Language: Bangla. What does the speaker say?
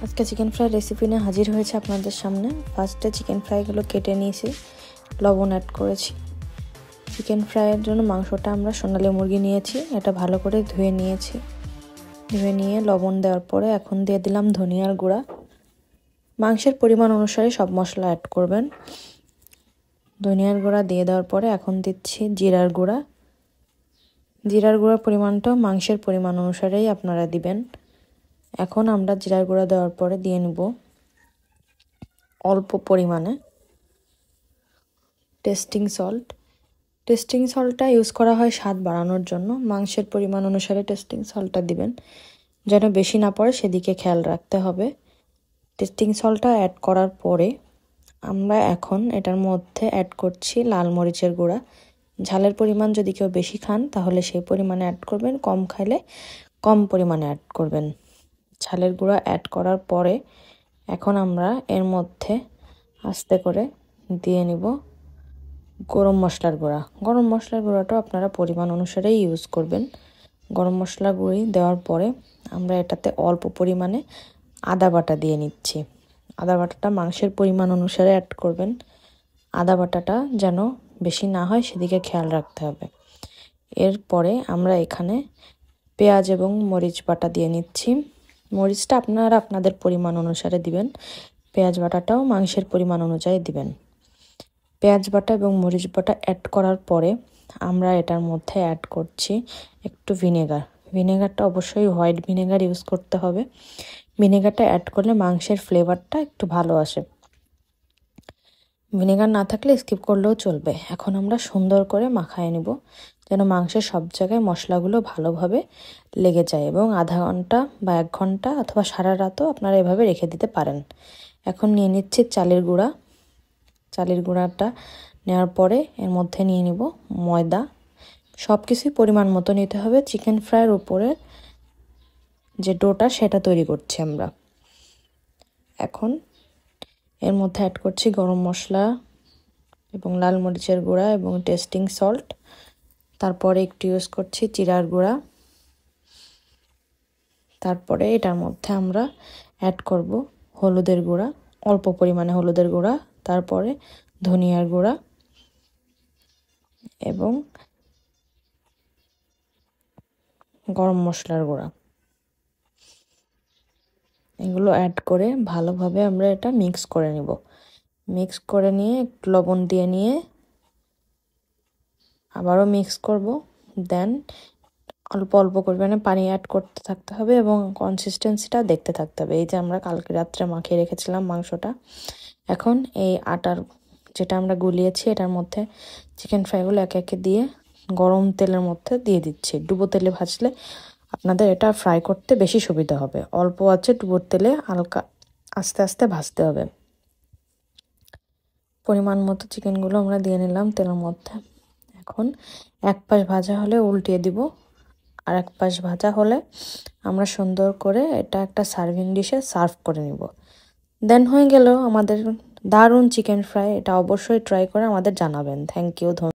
আজকে চিকেন ফ্রাই রেসিপি নিয়ে হাজির হয়েছে আপনাদের সামনে। ফার্স্টে চিকেন ফ্রাইগুলো কেটে নিয়েছি, লবণ অ্যাড করেছি। চিকেন ফ্রাইয়ের জন্য মাংসটা আমরা সোনালী মুরগি নিয়েছি, এটা ভালো করে ধুয়ে নিয়েছি। ধুয়ে নিয়ে লবণ দেওয়ার পরে এখন দিয়ে দিলাম ধনিয়ার গুঁড়া। মাংসের পরিমাণ অনুসারে সব মশলা অ্যাড করবেন। ধনিয়ার গুঁড়া দিয়ে দেওয়ার পরে এখন দিচ্ছি জিরার গুঁড়া। জিরার গুঁড়ার পরিমাণটাও মাংসের পরিমাণ অনুসারেই আপনারা দিবেন। এখন আমরা জিরার গুঁড়া দেওয়ার পরে দিয়ে নিব অল্প পরিমাণে টেস্টিং সল্ট। টেস্টিং সল্টটা ইউজ করা হয় স্বাদ বাড়ানোর জন্য। মাংসের পরিমাণ অনুসারে টেস্টিং সল্টটা দিবেন, যেন বেশি না পড়ে সেদিকে খেয়াল রাখতে হবে। টেস্টিং সল্টটা অ্যাড করার পরে আমরা এখন এটার মধ্যে অ্যাড করছি লাল মরিচের গুঁড়া। ঝালের পরিমাণ যদি কেউ বেশি খান তাহলে সেই পরিমাণে অ্যাড করবেন, কম খাইলে কম পরিমাণে অ্যাড করবেন। ঝালের গুঁড়া অ্যাড করার পরে এখন আমরা এর মধ্যে আস্তে করে দিয়ে নিব গরম মশলার গুঁড়া। গরম মশলার গুঁড়াটাও আপনারা পরিমাণ অনুসারেই ইউজ করবেন। গরম মশলা গুঁড়ি দেওয়ার পরে আমরা এটাতে অল্প পরিমাণে আদা বাটা দিয়ে নিচ্ছি। আদা বাটাটা মাংসের পরিমাণ অনুসারে অ্যাড করবেন। আদা বাটাটা যেন বেশি না হয় সেদিকে খেয়াল রাখতে হবে। এরপরে আমরা এখানে পেঁয়াজ এবং মরিচ বাটা দিয়ে নিচ্ছি। মরিচটা আপনারা আপনাদের পরিমাণ অনুসারে দিবেন, পেঁয়াজ বাটাটাও মাংসের পরিমাণ অনুযায়ী দিবেন। পেঁয়াজ বাটা এবং মরিচ বাটা অ্যাড করার পরে আমরা এটার মধ্যে অ্যাড করছি একটু ভিনেগার। ভিনেগারটা অবশ্যই হোয়াইট ভিনেগার ইউজ করতে হবে। ভিনেগারটা অ্যাড করলে মাংসের ফ্লেভারটা একটু ভালো আসে। ভিনেগার না থাকলে স্কিপ করলেও চলবে। এখন আমরা সুন্দর করে মাখায় নিব, যেন মাংসের সব জায়গায় মশলাগুলো ভালোভাবে লেগে যায়। এবং আধা ঘন্টা বা 1 ঘন্টা অথবা সারা রাতও আপনারা এভাবে রেখে দিতে পারেন। এখন নিয়ে নিচ্ছি চালের গুঁড়া। চালের গুঁড়াটা নেওয়ার পরে এর মধ্যে নিয়ে নিব ময়দা। সব কিছুই পরিমাণ মতো নিতে হবে। চিকেন ফ্রাইয়ের উপরে যে ডোটা সেটা তৈরি করছি আমরা। এখন এর মধ্যে অ্যাড করছি গরম মশলা এবং লাল মরিচের গুঁড়া এবং টেস্টিং সল্ট। তারপরে একটু ইউজ করছি জিরার গুঁড়া। তারপরে এটার মধ্যে আমরা অ্যাড করব হলুদের গুঁড়া, অল্প পরিমাণে হলুদের গুঁড়া। তারপরে ধনিয়ার গুঁড়া এবং গরম মশলার গুঁড়া। এগুলো অ্যাড করে ভালোভাবে আমরা এটা মিক্স করে নিব। মিক্স করে নিয়ে একটু লবণ দিয়ে নিয়ে আবারও মিক্স করব। দেন অল্প অল্প পরিমাণে পানি অ্যাড করতে থাকতে হবে এবং কনসিস্টেন্সিটা দেখতে থাকতে হবে। এই যে আমরা কালকে রাত্রে মাখিয়ে রেখেছিলাম মাংসটা, এখন এই আটার যেটা আমরা গুলিয়েছি এটার মধ্যে চিকেন ফ্রাইগুলো একে একে দিয়ে গরম তেলের মধ্যে দিয়ে দিচ্ছি। ডুবো তেলে ভাজলে আপনাদের এটা ফ্রাই করতে বেশি সুবিধা হবে। অল্প আছে ডুবো তেলে হালকা আস্তে আস্তে ভাজতে হবে। পরিমাণ মতো চিকেনগুলো আমরা দিয়ে নিলাম তেলের মধ্যে। এখন এক পাশ ভাজা হলে উল্টিয়ে দিব, আর এক পাশ ভাজা হলে আমরা সুন্দর করে এটা একটা সার্ভিং ডিশে সার্ভ করে নিব। দেন হয়ে গেল আমাদের দারুণ চিকেন ফ্রাই। এটা অবশ্যই ট্রাই করে আমাদের জানাবেন। Thank you.